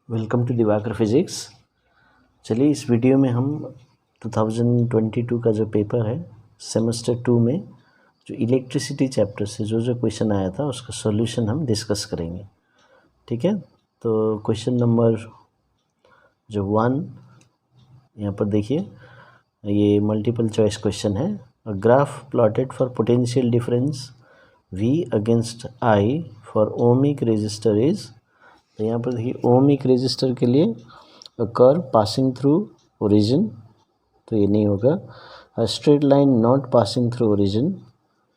Welcome to Diwakar physics. चलिए इस video में हम 2022 का जो पेपर है सेमेस्टर 2 में जो इलेक्ट्रिसिटी चैप्टर से जो क्वेश्चन आया था उसका सॉल्यूशन हम डिस्कस करेंगे। ठीक है, तो क्वेश्चन नंबर जो 1 यहाँ पर देखिए, ये मल्टीपल चॉइस क्वेश्चन है। A graph plotted for potential difference V against I for ohmic resistor is. तो यहाँ पर देखिए ओमिक रेजिस्टर के लिए a curve passing through origin, तो ये नहीं होगा। A straight line not passing through origin,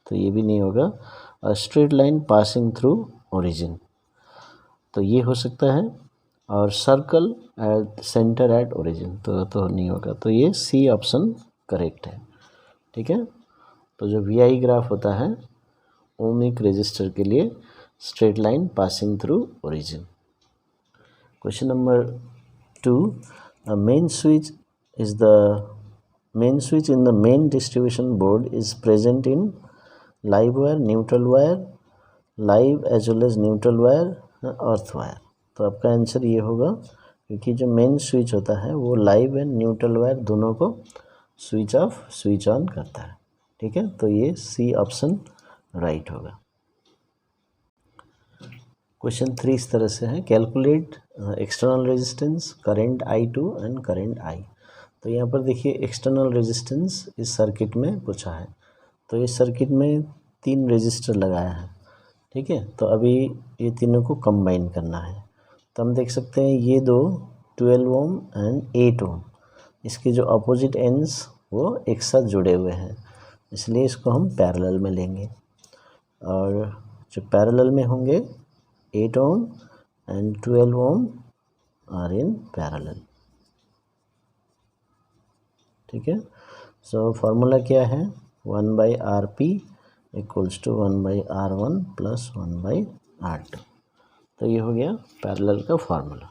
तो ये भी नहीं होगा। A straight line passing through origin, तो ये हो सकता है। और circle at centre at origin, तो नहीं होगा। तो ये सी ऑप्शन करेक्ट है। ठीक है, तो जो VI ग्राफ होता है ओमिक रेजिस्टर के लिए straight line passing through origin. Question number 2. A main switch in the main distribution board is present in live wire, neutral wire, live as well as neutral wire, earth wire। तो आपका answer ये होगा, क्योंकि जो main switch होता है वो live and neutral wire दोनों को स्विच ऑफ स्विच ऑन करता है। ठीक है, तो ये सी ऑप्शन राइट होगा। क्वेश्चन 3 इस तरह से है, calculate external resistance, current I2 and current I। तो यहाँ पर देखिए एक्सटर्नल रेजिस्टेंस इस सर्किट में पूछा है। तो इस सर्किट में 3 रेजिस्टर लगाया है। ठीक है, तो अभी ये तीनों को कंबाइन करना है। तो हम देख सकते हैं ये दो 12 ओम एंड 8 ओम, इसके जो अपोजिट एंड्स वो एक साथ जुड़े हुए हैं, इसलिए इसको हम पैरेलल में लेंगे। और जो पैरेलल में होंगे 8 ohm and 12 ohm are in parallel। ठीक है, सो फार्मूला क्या है, 1/RP equals to 1/R1 plus 1/R2। तो ये हो गया पैरेलल का फार्मूला।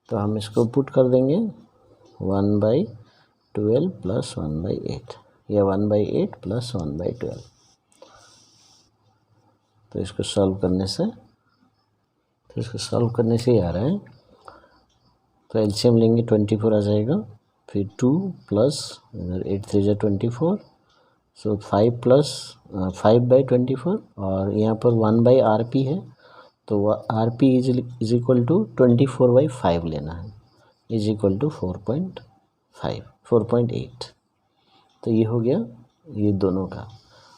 तो हम इसको पुट कर देंगे 1/12 प्लस 1/8 या 1/8 प्लस 1/12। तो इसको सॉल्व करने से ही आ रहा है। तो एलसीएम लेंगे 24 आ जाएगा, फिर 2 प्लस 8 3 जा 24, सो 5 प्लस 5/24, और यहाँ पर 1/RP है, तो RP इज इक्वल टू 24/5 लेना है, इज इक्वल टू 4.8। तो ये हो गया ये दोनों का।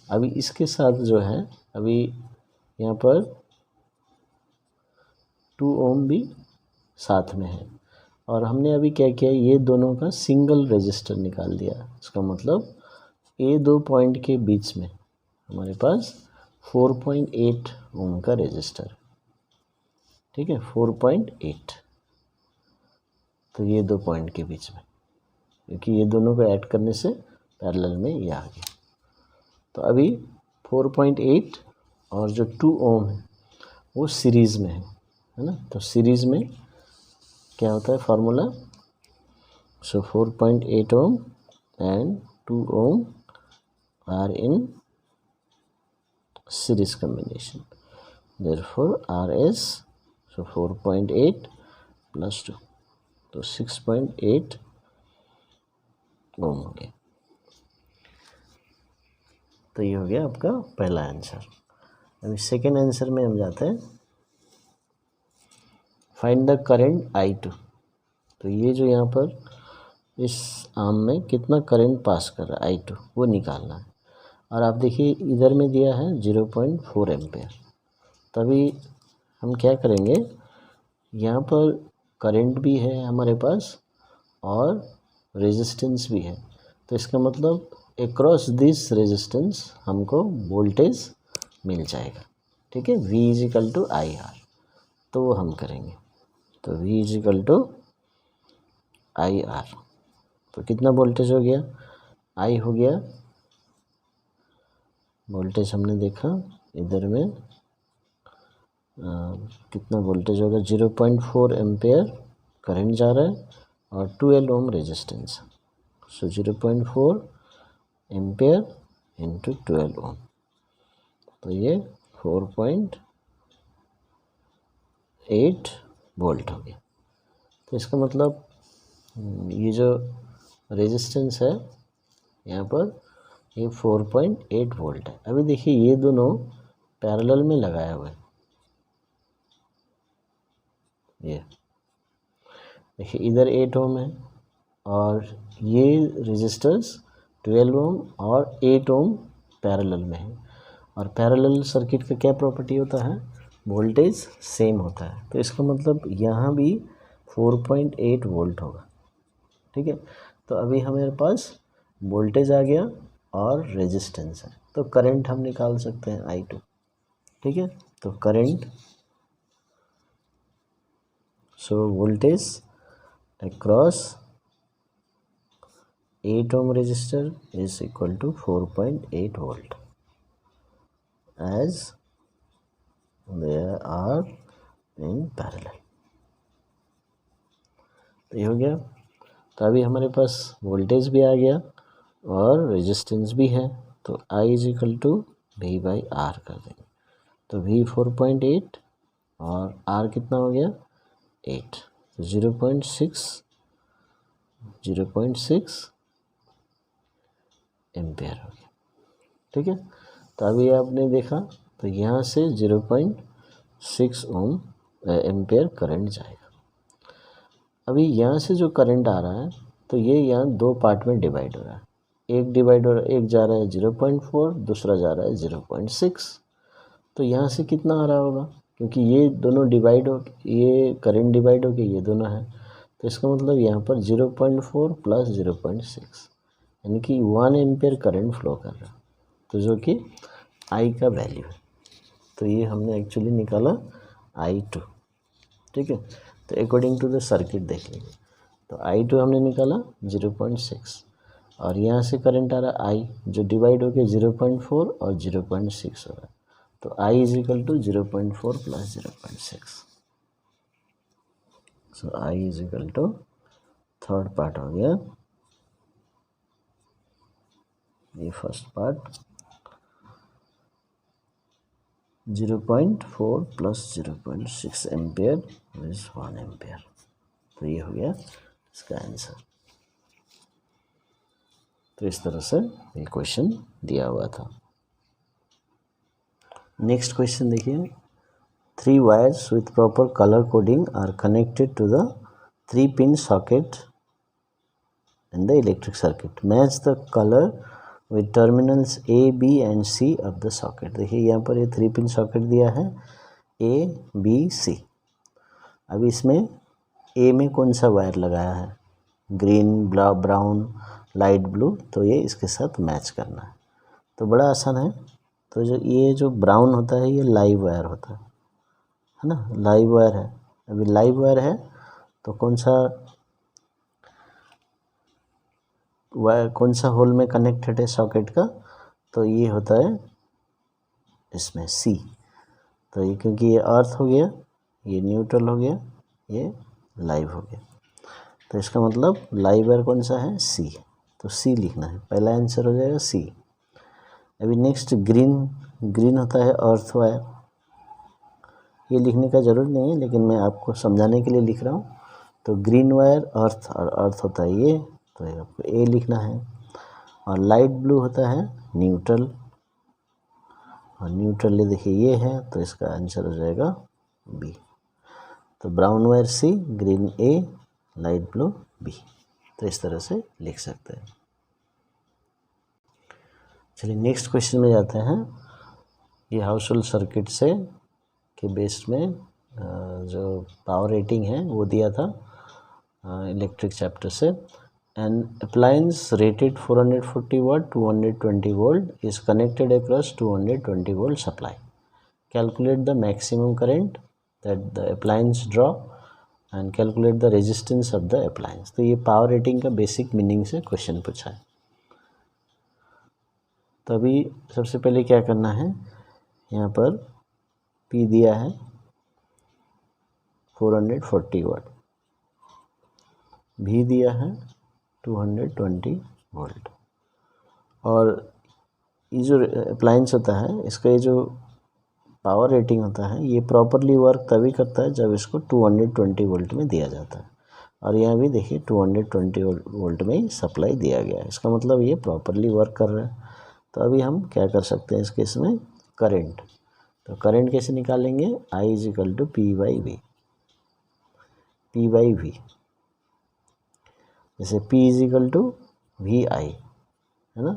अभी इसके साथ जो है, अभी यहाँ पर 2 ओम भी साथ में है, और हमने अभी क्या किया, ये दोनों का सिंगल रेजिस्टर निकाल दिया। इसका मतलब ये दो पॉइंट के बीच में हमारे पास 4.8 ओम का रेजिस्टर। ठीक है, 4.8, तो ये दो पॉइंट के बीच में, क्योंकि ये दोनों को ऐड करने से पैरेलल में ये आ गया। तो अभी 4.8 और जो 2 ओम है वो सीरीज़ में है ना। तो सीरीज़ में क्या होता है formula, so 4.8 ohm and 2 ohm are in series combination, therefore RS, so 4.8 plus 2, तो 6.8 ओम हो गया। तो ये हो गया आपका पहला आंसर। अभी सेकेंड आंसर में हम जाते हैं, फाइंड द करंट I2। तो ये जो यहाँ पर इस आर्म में कितना करंट पास कर रहा है I2 वो निकालना है। और आप देखिए इधर में दिया है 0.4 एम्पेयर। तभी हम क्या करेंगे, यहाँ पर करंट भी है हमारे पास और रेजिस्टेंस भी है, तो इसका मतलब अक्रॉस दिस रेजिस्टेंस हमको वोल्टेज मिल जाएगा। ठीक है, V is equal to IR, तो वो हम करेंगे। तो V is equal to IR, तो कितना वोल्टेज हो गया, I हो गया वोल्टेज, हमने देखा इधर में कितना वोल्टेज होगा, 0.4 एम्पेयर करंट जा रहा है और 12 ओम रेजिस्टेंस, सो 0.4 एम्पेयर इंटू 12 ओम, तो ये 4.8 वोल्ट हो गया। तो इसका मतलब ये जो रेजिस्टेंस है यहाँ पर ये 4.8 वोल्ट है। अभी देखिए ये दोनों पैरेलल में लगाए हुए हैं। ये देखिए इधर 8 ओम है और ये रेजिस्टर्स 12 ओम और 8 ओम पैरेलल में है। और पैरेलल सर्किट का क्या प्रॉपर्टी होता है, वोल्टेज सेम होता है। तो इसका मतलब यहाँ भी 4.8 वोल्ट होगा। ठीक है, तो अभी हमारे पास वोल्टेज आ गया और रेजिस्टेंस है, तो करंट हम निकाल सकते हैं I2। ठीक है, तो current so voltage across 8 ohm resistor is equal to 4.8 volt as they are in parallel। तो ये हो गया। तो अभी हमारे पास वोल्टेज भी आ गया और रेजिस्टेंस भी है, तो I is equal to V/R कर देंगे। तो V 4.8 और R कितना हो गया 8, तो 0.6 एम्पेयर हो गया। ठीक है, तो अभी आपने देखा तो यहाँ से 0.6 ओम एम्पेयर करंट जाएगा। अभी यहाँ से जो करंट आ रहा है तो ये यहाँ दो पार्ट में डिवाइड हो रहा है। एक जा रहा है 0.4, दूसरा जा रहा है 0.6। तो यहाँ से कितना आ रहा होगा, क्योंकि ये दोनों डिवाइड हो, ये करंट डिवाइड हो के ये दोनों है, तो इसका मतलब यहाँ पर 0.4 प्लस 0.6 यानी कि 1 एम्पेयर करंट फ्लो कर रहा है, तो जो कि I का वैल्यू है। तो ये हमने एक्चुअली निकाला I2। ठीक है, तो अकॉर्डिंग टू द सर्किट देख लीजिए, तो I2 हमने निकाला 0.6 और यहाँ से करंट आ रहा I जो डिवाइड हो के 0.4 और 0.6 हो रहा है, तो I is equal to 0.4 plus 0.6। So I is equal to third part हो गया, ये first part 0.4 plus 0.6 ampere is 1 ampere. तो ये हो गया इसका आंसर। तो इस तरह से ये क्वेश्चन दिया हुआ था। नेक्स्ट क्वेश्चन देखिए, 3 wires with proper color coding are connected to the 3-pin socket in the electric circuit. Match the color with terminals A, B and C of the socket। देखिए यहाँ पर ये 3-pin socket दिया है A, B, C। अब इसमें A में कौन सा वायर लगाया है, ग्रीन, ब्राउन, लाइट ब्लू, तो ये इसके साथ मैच करना है। तो बड़ा आसान है। तो ये जो ब्राउन होता है ये लाइव वायर होता है ना, लाइव वायर है। अभी लाइव वायर है तो कौन सा होल में कनेक्टेड है सॉकेट का, तो ये होता है इसमें C। तो ये क्योंकि ये अर्थ हो गया, ये न्यूट्रल हो गया, ये लाइव हो गया, तो इसका मतलब लाइव वायर कौन सा है C, तो C लिखना है, पहला आंसर हो जाएगा C। अभी नेक्स्ट ग्रीन होता है अर्थ वायर, ये लिखने का ज़रूरत नहीं है लेकिन मैं आपको समझाने के लिए लिख रहा हूँ। तो ग्रीन वायर अर्थ और अर्थ होता है ये, तो आपको A लिखना है। और लाइट ब्लू होता है न्यूट्रल, और न्यूट्रल ये देखिए ये है, तो इसका आंसर हो जाएगा B। तो brown wire C, green A, light blue B। तो इस तरह से लिख सकते हैं। चलिए नेक्स्ट क्वेश्चन में जाते हैं। ये हाउस होल्ड सर्किट से के बेस में जो पावर रेटिंग है वो दिया था इलेक्ट्रिक चैप्टर से। An appliance rated 440 watt 220 volt is connected across 220 volt supply. Calculate the maximum current that the appliance draw and calculate the resistance of the appliance. तो ये पावर रेटिंग का basic meaning से question पूछा है। तो अभी सबसे पहले क्या करना है, यहाँ पर P दिया है 440 वाट, V दिया है 220 वोल्ट, और ये जो अप्लायंस होता है इसका ये जो पावर रेटिंग होता है, ये प्रॉपरली वर्क तभी करता है जब इसको 220 वोल्ट में दिया जाता है। और यहाँ भी देखिए 220 वोल्ट में ही सप्लाई दिया गया है, इसका मतलब ये प्रॉपरली वर्क कर रहा है। तो अभी हम क्या कर सकते हैं इस केस में, करंट। तो करंट कैसे निकालेंगे, I = P/V, P/V, जैसे P = VI है ना।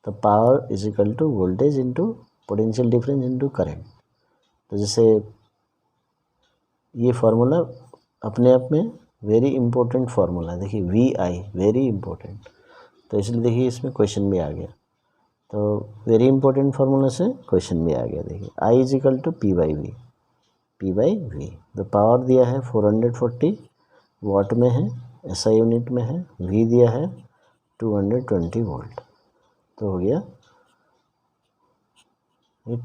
तो power = voltage into potential difference into current. तो जैसे ये फार्मूला अपने आप में वेरी इंपॉर्टेंट फार्मूला, देखिए VI वेरी इंपॉर्टेंट, तो इसलिए देखिए इसमें क्वेश्चन भी आ गया। तो वेरी इंपॉर्टेंट फार्मूला से क्वेश्चन भी आ गया। देखिए I = P/V, P/V। तो पावर दिया है 440 वाट में है, SI यूनिट में है, V दिया है 220 वोल्ट, तो हो गया ये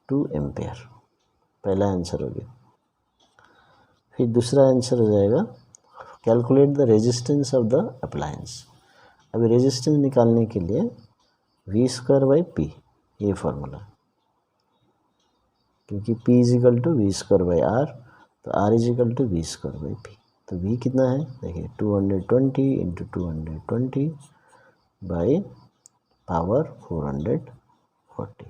2 एम्पेयर, पहला आंसर हो गया। फिर दूसरा आंसर हो जाएगा, calculate the resistance of the appliance. अभी रेजिस्टेंस निकालने के लिए V²/P ये फार्मूला, क्योंकि P = V²/R, तो R = V²/P। तो V कितना है, देखिए 220 × 220 बाई पावर 440।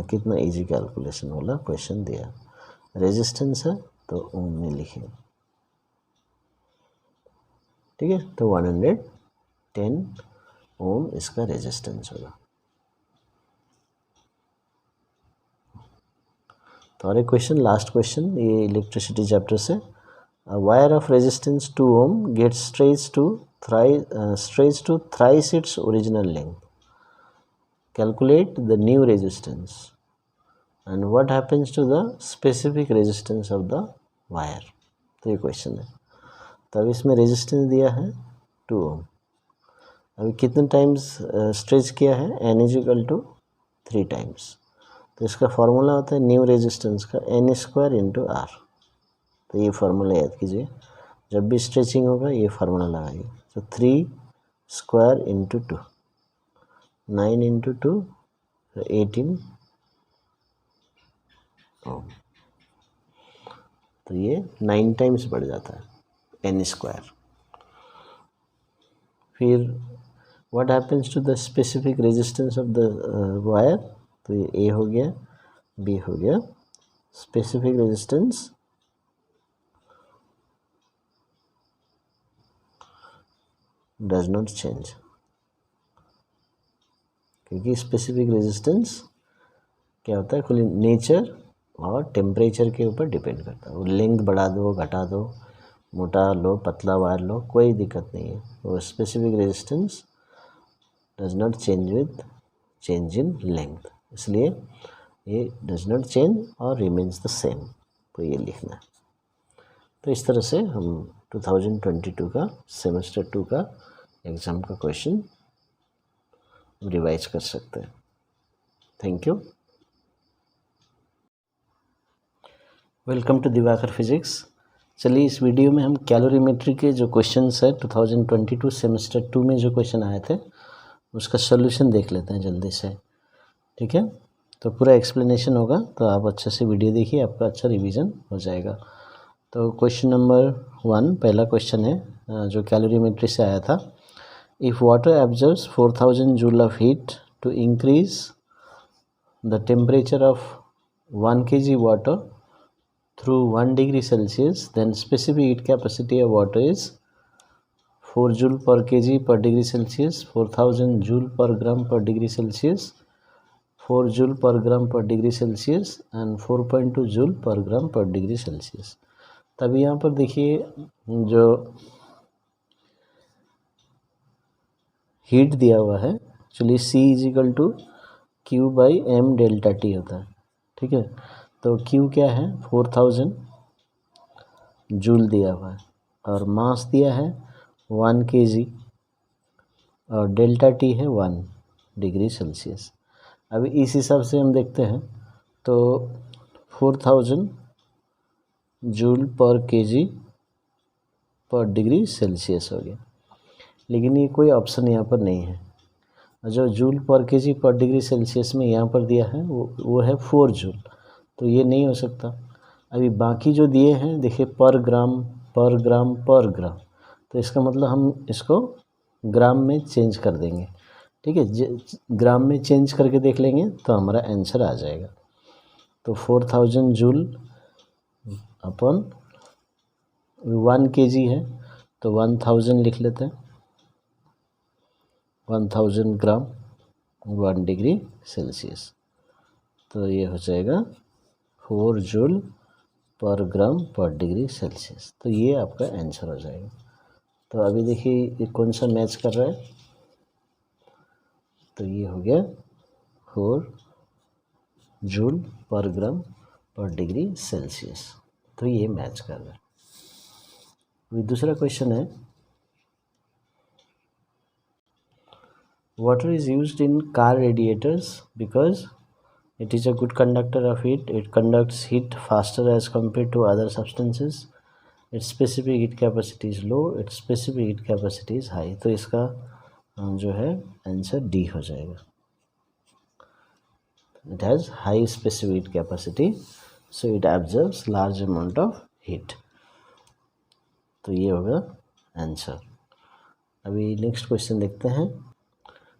कितना इजी कैलकुलेशन वाला क्वेश्चन दिया। रेजिस्टेंस है तो ओम में लिखें, ठीक है। तो 110 ओम इसका रेजिस्टेंस होगा। तो और एक क्वेश्चन, लास्ट क्वेश्चन ये इलेक्ट्रिसिटी चैप्टर से, wire of resistance 2 ohm gets stretch to thrice its original length, calculate the new resistance and what happens to the specific resistance of the wire. तो ये question है। तो अब इसमें resistance दिया है 2 ओम, अभी कितने टाइम्स स्ट्रेच किया है, N = 3 टाइम्स। तो इसका फार्मूला होता है न्यू रेजिस्टेंस का N² × R। तो ये फार्मूला याद कीजिए, जब भी स्ट्रेचिंग होगा ये फार्मूला लगाइए। तो 3² × 2, 9 × 2 18 ओम, तो ये 9 टाइम्स बढ़ जाता है N²। फिर what happens to the specific resistance of the wire, तो ये A हो गया, B हो गया। Specific resistance does not change, क्योंकि स्पेसिफिक रेजिस्टेंस क्या होता है, खुली नेचर और टेम्परेचर के ऊपर डिपेंड करता है। वो लेंथ बढ़ा दो घटा दो, मोटा लो पतला वायर लो, कोई दिक्कत नहीं है। वो specific resistance does not change with change in length, इसलिए ये डज नॉट चेंज और रिमेन्स द सेम, तो ये लिखना है। तो इस तरह से हम 2022 का सेमेस्टर 2 का एग्ज़ाम का क्वेश्चन रिवाइज कर सकते हैं। Thank you. Welcome to Diwakar physics. चलिए इस वीडियो में हम कैलोरीमेट्री के जो क्वेश्चंस है 2022 सेमेस्टर 2 में जो क्वेश्चन आए थे उसका सॉल्यूशन देख लेते हैं जल्दी से, ठीक है। तो पूरा एक्सप्लेनेशन होगा, तो आप अच्छे से वीडियो देखिए, आपका अच्छा रिवीजन हो जाएगा। तो क्वेश्चन नंबर 1 पहला क्वेश्चन है जो कैलोरीमेट्री से आया था। If water absorbs 4000 joule of heat to increase the temperature of 1 kg water through 1 degree Celsius, then specific heat capacity of water is 4 joule per kg per degree Celsius, 4000 joule per gram per degree Celsius, 4 joule per gram per degree Celsius and 4.2 joule per gram per degree Celsius। तभी यहाँ पर देखिए जो heat दिया हुआ है actually C = Q/m delta T होता है, ठीक है। तो Q क्या है 4000 जूल दिया हुआ है और मास दिया है 1 kg और डेल्टा T है 1 डिग्री सेल्सियस। अभी इस हिसाब से हम देखते हैं तो 4000 जूल पर केजी पर डिग्री सेल्सियस हो गया। लेकिन ये कोई ऑप्शन यहाँ पर नहीं है। जो जूल पर केजी पर डिग्री सेल्सियस में यहाँ पर दिया है वो है 4 जूल, तो ये नहीं हो सकता। अभी बाकी जो दिए हैं देखिए पर ग्राम पर ग्राम पर ग्राम, तो इसका मतलब हम इसको ग्राम में चेंज कर देंगे। ठीक है, ग्राम में चेंज करके देख लेंगे तो हमारा आंसर आ जाएगा। तो 4000 जूल अपन 1 केजी है तो 1000 लिख लेते हैं, 1000 ग्राम 1 डिग्री सेल्सियस, तो ये हो जाएगा 4 जूल पर ग्राम पर डिग्री सेल्सियस। तो ये आपका आंसर हो जाएगा। तो अभी देखिए ये कौन सा मैच कर रहा है, तो ये हो गया 4 जूल पर ग्राम पर डिग्री सेल्सियस, तो ये मैच कर रहा है। अभी दूसरा क्वेश्चन है, water is used in car radiators because it is a good conductor of heat, it conducts heat faster as compared to other substances, its specific heat capacity is low, its specific heat capacity is high। तो इसका जो है answer D हो जाएगा। it has high specific heat capacity so it absorbs large amount of heat, तो ये होगा answer. अभी नेक्स्ट क्वेश्चन देखते हैं।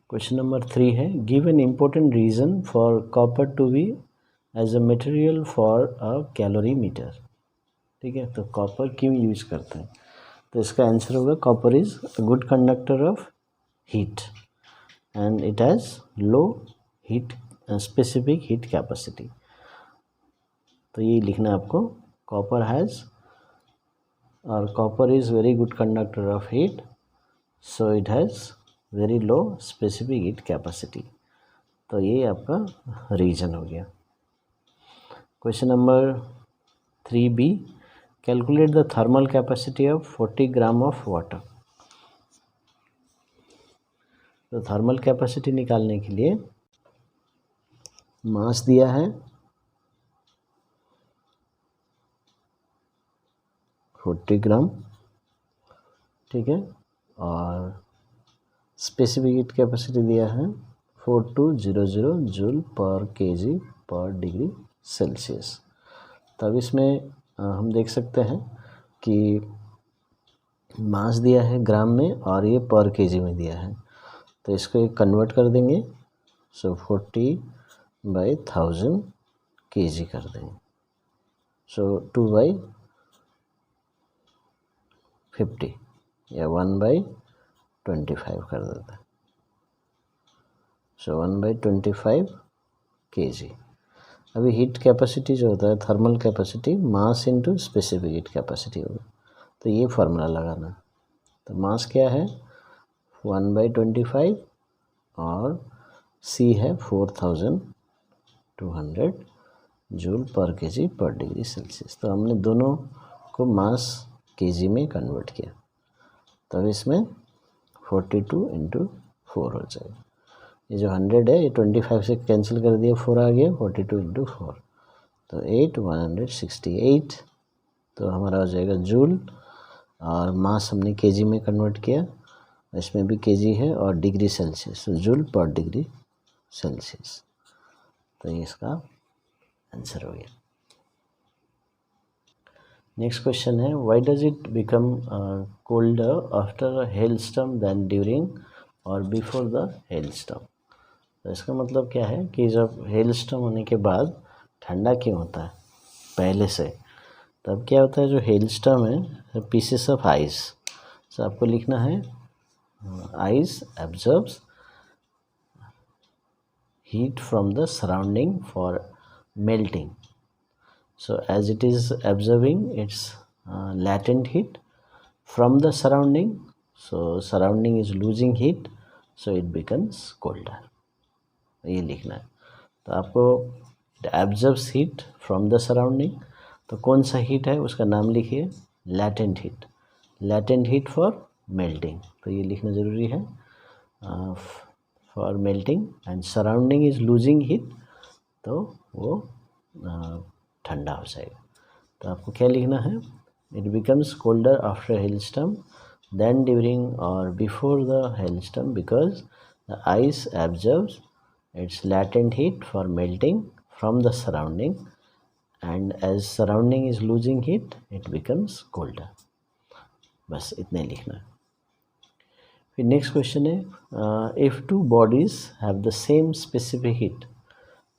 क्वेश्चन नंबर 3 है, give an important reason for copper to be as a material for a calorimeter. ठीक है, तो कॉपर क्यों यूज करते हैं, तो इसका आंसर होगा copper is a good conductor of heat and it has low heat specific heat capacity. तो ये लिखना है आपको, कॉपर हैज़ और copper is very good conductor of heat so it has very low specific heat capacity. तो ये आपका reason हो गया। Question number 3B, calculate the thermal capacity of 40 gram of water. तो थर्मल कैपेसिटी निकालने के लिए मास दिया है 40 ग्राम, ठीक है, और स्पेसिफिक हीट कैपेसिटी दिया है 4200 जूल पर केजी पर डिग्री सेल्सियस। तब इसमें हम देख सकते हैं कि मास दिया है ग्राम में और ये पर केजी में दिया है, तो इसको एक कन्वर्ट कर देंगे। सो 40/1000 केजी कर देंगे। सो 2/50 या 1/25 कर देते हैं। सो 1/25 केजी। अभी हीट कैपेसिटी जो होता है thermal capacity mass into specific heat capacity होगा, तो ये फार्मूला लगाना। तो मास क्या है 1/25 और सी है 4200 जूल पर केजी पर डिग्री सेल्सियस। तो हमने दोनों को मास केजी में कन्वर्ट किया, तब इसमें 42 × 4 हो जाएगा। ये जो 100 है ये 25 से कैंसिल कर दिया, 4 आ गया, 42 × 4 तो 168। तो हमारा हो जाएगा जूल, और मास हमने केजी में कन्वर्ट किया, इसमें भी केजी है और डिग्री सेल्सियस, तो जूल पर डिग्री सेल्सियस। तो ये इसका आंसर हो गया। नेक्स्ट क्वेश्चन है, why does it become colder after a hail storm then during और बिफोर द हेल स्टॉर्म। तो इसका मतलब क्या है कि जब हेल स्टॉर्म होने के बाद ठंडा क्यों होता है पहले से, तब क्या होता है जो हेल स्टॉर्म है पीसेस ऑफ आइस। तो आपको लिखना है ice absorbs heat from the surrounding for melting. So as it is absorbing its latent heat from the surrounding, so surrounding is losing heat, so it becomes colder. ये लिखना है। तो आपको absorbs heat from the surrounding, तो कौन सा heat है उसका नाम लिखिए, latent heat, latent heat for melting, तो ये लिखना ज़रूरी है। For melting and surrounding is losing heat, तो वो ठंडा हो जाएगा। तो आपको क्या लिखना है, it becomes colder after hailstorm then during और before the hailstorm because the ice absorbs its latent heat for melting from the surrounding and as surrounding is losing heat it becomes colder. बस इतने लिखना है। फिर next question है, if two bodies have the same specific heat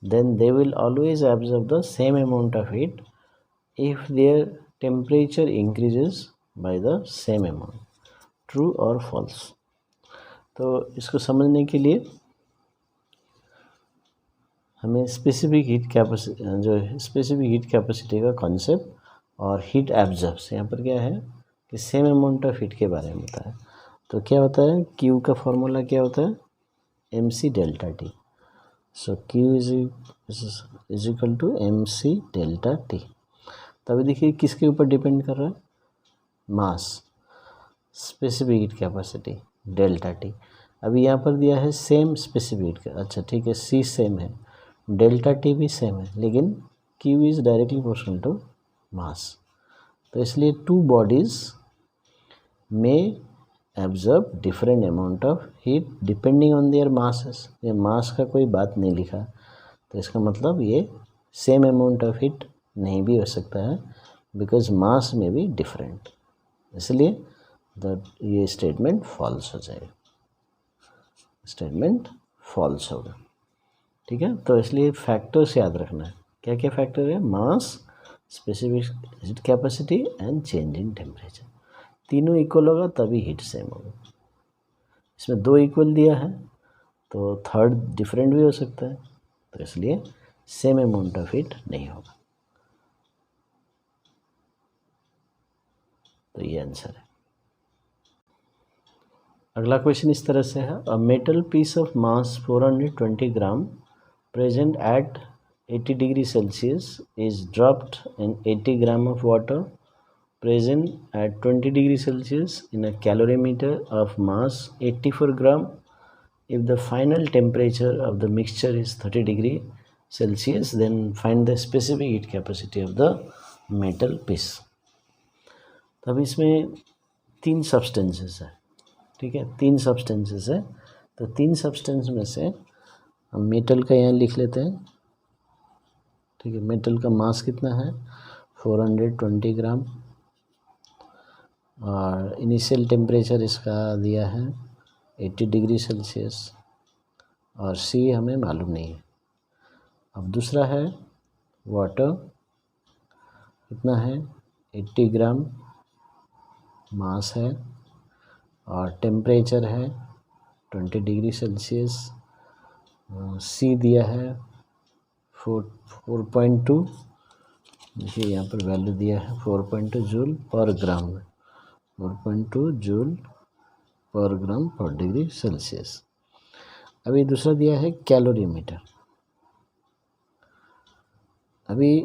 then they will always absorb the same amount of heat if their temperature increases by the same amount, true और false. तो इसको समझने के लिए हमें स्पेसिफिक हीट कैपेसिटी, जो specific heat capacity का concept और हीट एब्जॉर्ब्स, यहाँ पर क्या है कि सेम अमाउंट ऑफ हीट के बारे में होता है। तो क्या होता है, क्यू का फॉर्मूला क्या होता है, M C delta T. So Q is equal to M C delta T. तो अभी देखिए किसके ऊपर डिपेंड कर रहा है, mass, specific heat capacity delta T. अभी यहाँ पर दिया है सेम स्पेसिफिक हीट का, अच्छा ठीक है, सी सेम है, डेल्टा टी भी सेम है, लेकिन Q is directly proportional to mass. तो इसलिए टू बॉडीज़ में absorb different amount of heat depending on their masses. ये मास का कोई बात नहीं लिखा, तो इसका मतलब ये सेम अमाउंट ऑफ हीट नहीं भी हो सकता है, बिकॉज मास में भी डिफरेंट, इसलिए ये स्टेटमेंट फॉल्स हो जाएगा, स्टेटमेंट फॉल्स होगा। ठीक है, तो इसलिए फैक्टर्स याद रखना है, क्या क्या फैक्टर है, mass, specific heat capacity and change in temperature. तीनों इक्वल होगा तभी हीट सेम होगा। इसमें दो इक्वल दिया है तो थर्ड डिफरेंट भी हो सकता है, तो इसलिए सेम अमाउंट ऑफ हीट नहीं होगा। तो ये आंसर है। अगला क्वेश्चन इस तरह से है, a metal piece of mass 420 gram present at 80 degree Celsius is dropped in 80 gram of water present at 20 degree Celsius in a calorimeter of mass 84 gram if the final temperature of the mixture is 30 degree Celsius then find the specific heat capacity of the metal piece। तब इसमें तीन substances है, ठीक है, तीन substances है, तो तीन सब्सटेंस में से हम मेटल का यहाँ लिख लेते हैं। ठीक है, मेटल का मास कितना है 420 ग्राम और इनिशियल टेम्परेचर इसका दिया है 80 डिग्री सेल्सियस और सी हमें मालूम नहीं है। अब दूसरा है वाटर, कितना है 80 ग्राम मास है और टेम्परेचर है 20 डिग्री सेल्सियस, सी दिया है 4.2, देखिए यहाँ पर वैल्यू दिया है 4.2 जूल पर ग्राम में, 4.2 जूल पर ग्राम पर डिग्री सेल्सियस। अभी दूसरा दिया है कैलोरीमीटर। अभी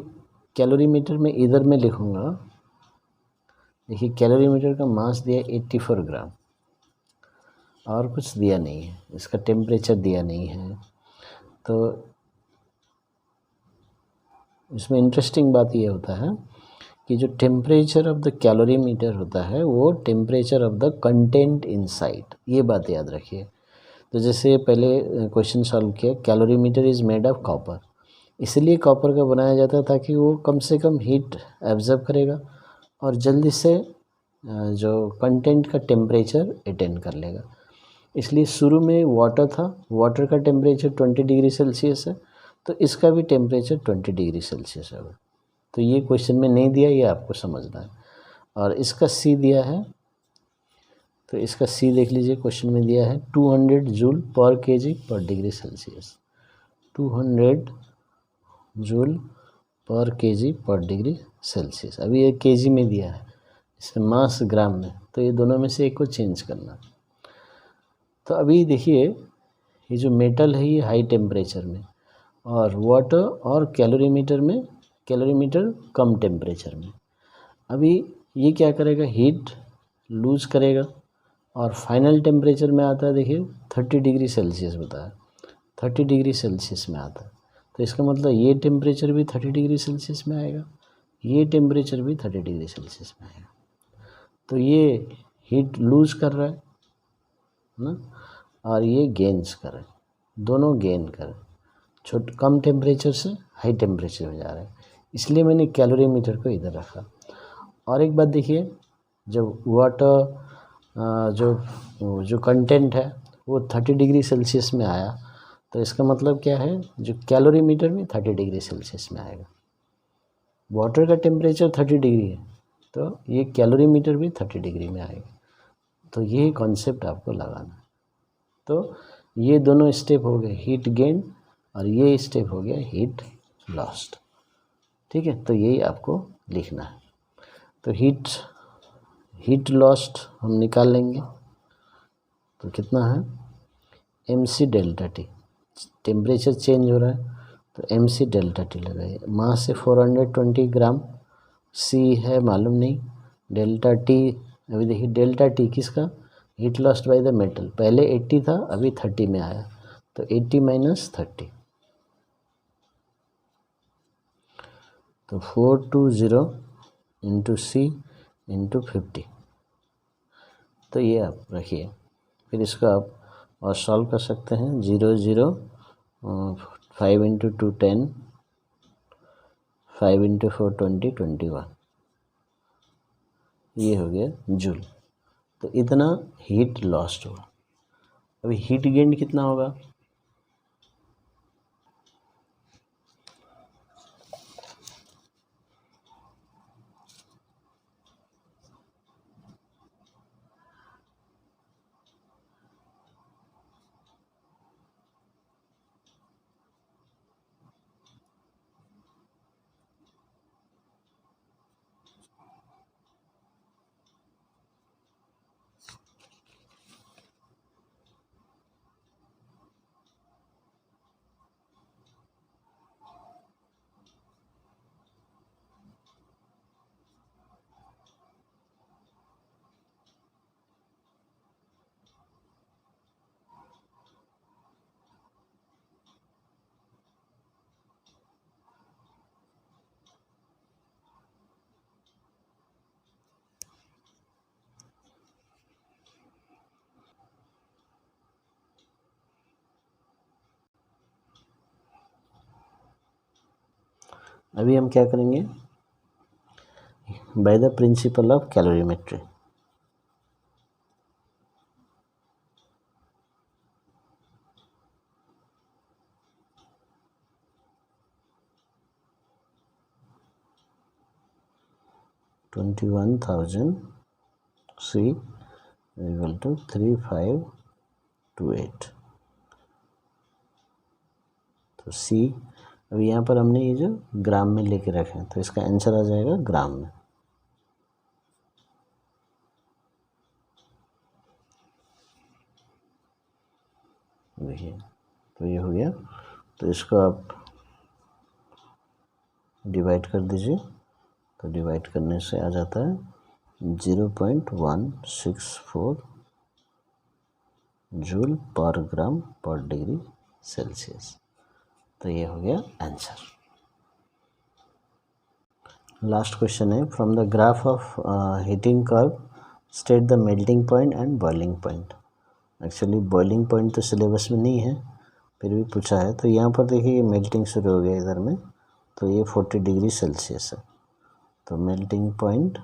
कैलोरीमीटर में इधर मैं लिखूँगा, देखिए कैलोरीमीटर का मास दिया 84 ग्राम और कुछ दिया नहीं है, इसका टेम्परेचर दिया नहीं है। तो इसमें इंटरेस्टिंग बात ये होता है कि जो टेम्परेचर ऑफ द कैलोरीमीटर होता है वो temperature of the content inside, ये बात याद रखिए। तो जैसे पहले क्वेश्चन सॉल्व किया, calorimeter is made of copper, इसलिए कॉपर का बनाया जाता है ताकि वो कम से कम हीट एब्जॉर्ब करेगा और जल्दी से जो कंटेंट का टेम्परेचर अटेन कर लेगा। इसलिए शुरू में वाटर था, वाटर का टेम्परेचर 20 डिग्री सेल्सियस है, तो इसका भी टेम्परेचर 20 डिग्री सेल्सियस होगा। तो ये क्वेश्चन में नहीं दिया, ये आपको समझना है। और इसका सी दिया है, तो इसका सी देख लीजिए, क्वेश्चन में दिया है 200 जूल पर केजी पर डिग्री सेल्सियस, 200 जूल पर केजी पर डिग्री सेल्सियस। अभी ये केजी में दिया है, इसमें मास ग्राम में, तो ये दोनों में से एक को चेंज करना। तो अभी देखिए ये जो मेटल है ये हाई टेम्परेचर में और वाटर और कैलोरीमीटर में, कैलोरीमीटर कम टेम्परेचर में। अभी ये क्या करेगा, हीट लूज़ करेगा और फाइनल टेम्परेचर में आता है, देखिए 30 डिग्री सेल्सियस बताया, 30 डिग्री सेल्सियस में आता है। तो इसका मतलब ये टेम्परेचर भी 30 डिग्री सेल्सियस में आएगा, ये टेम्परेचर भी 30 डिग्री सेल्सियस में आएगा। तो ये हीट लूज कर रहा है ना, और ये गेन्स कर रहा है, दोनों गेन कर रहे, कम टेम्परेचर से हाई टेम्परेचर में जा रहा है, इसलिए मैंने कैलोरीमीटर को इधर रखा। और एक बात देखिए, जब वाटर जो कंटेंट है वो 30 डिग्री सेल्सियस में आया, तो इसका मतलब क्या है, जो कैलोरीमीटर भी 30 डिग्री सेल्सियस में आएगा। वाटर का टेम्परेचर 30 डिग्री है, तो ये कैलोरीमीटर भी 30 डिग्री में आएगा। तो ये कॉन्सेप्ट आपको लगाना है। तो ये दोनों स्टेप हो गए हीट गेन, और ये स्टेप हो गया हीट लॉस्ट। ठीक है, तो यही आपको लिखना है। तो हीट लॉस्ट हम निकाल लेंगे, तो कितना है, mc delta T, temperature change हो रहा है तो mc डेल्टा टी लगाइए। मास से 420 ग्राम, c है मालूम नहीं, डेल्टा टी अभी देखिए, डेल्टा टी किसका, heat lost by the metal, पहले 80 था अभी 30 में आया, तो 80 माइनस 30, तो 420 इंटू सी इंटू 50। तो ये आप रखिए, फिर इसको आप और सॉल्व कर सकते हैं। 0 5 इंटू 2 10, 5 इंटू 4 20 21, ये हो गया जूल। तो इतना हीट लॉस्ट हुआ। अभी हीट गेन कितना होगा, अभी हम क्या करेंगे, by the principle of calorimetry. C equal to 3528। तो C अभी यहाँ पर हमने ये जो ग्राम में लेके रखे हैं, तो इसका आंसर आ जाएगा ग्राम में। देखिए, तो ये हो गया। तो इसको आप डिवाइड कर दीजिए, तो डिवाइड करने से आ जाता है 0.164 जूल पर ग्राम पर डिग्री सेल्सियस। तो ये हो गया आंसर। लास्ट क्वेश्चन है, from the graph of heating curve state the melting point and boiling point. Actually boiling point तो सिलेबस में नहीं है, फिर भी पूछा है। तो यहाँ पर देखिए, ये मेल्टिंग शुरू हो गया इधर में, तो ये 40 डिग्री सेल्सियस है। तो मेल्टिंग पॉइंट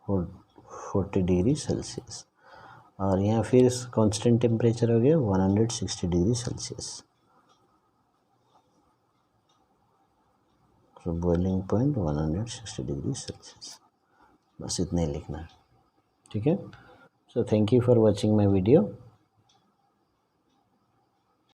40 डिग्री सेल्सियस, और यहाँ फिर कांस्टेंट टेम्परेचर हो गया 160 डिग्री सेल्सियस। तो बॉइलिंग पॉइंट 160 डिग्री सेल्सियस, बस इतना ही लिखना है। ठीक है। So thank you for watching my video.